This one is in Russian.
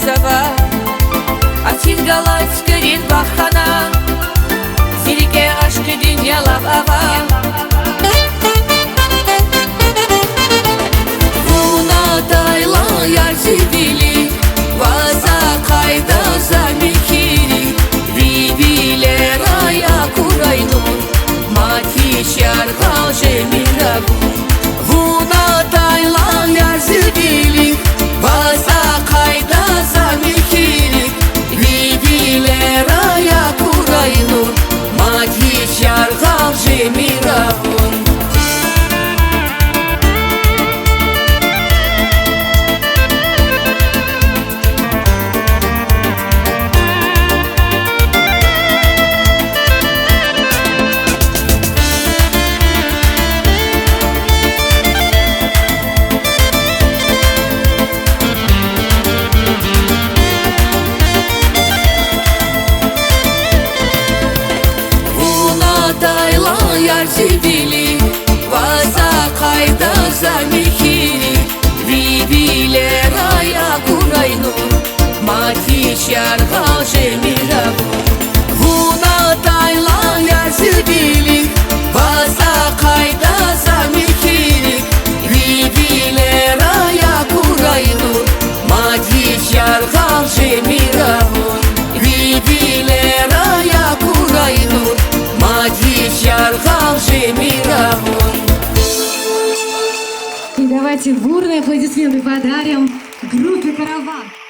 сова, Атин галайт скорин бахана, Зирике ашки динья лавава. Вуна тайла ярзивили, Ваза кайда замихири, Вибиле рая курайнун, Матищар халже мирагун. Вуна тайла ярзивили, Ваза кайда замихири, Вибиле рая курайнун, Матищар халже мирагун. Ярзивили, Ваза кайда замихири, Вибиле рая курайнун, Матищар халже мирагун. Вуна тайла ярзивили, Ваза кайда замихири, Вибиле рая курайнун, Матищар халже мирагун. Вибиле рая курайнун, Матищар халже мирагун. И давайте бурные аплодисменты подарим группе «Караван».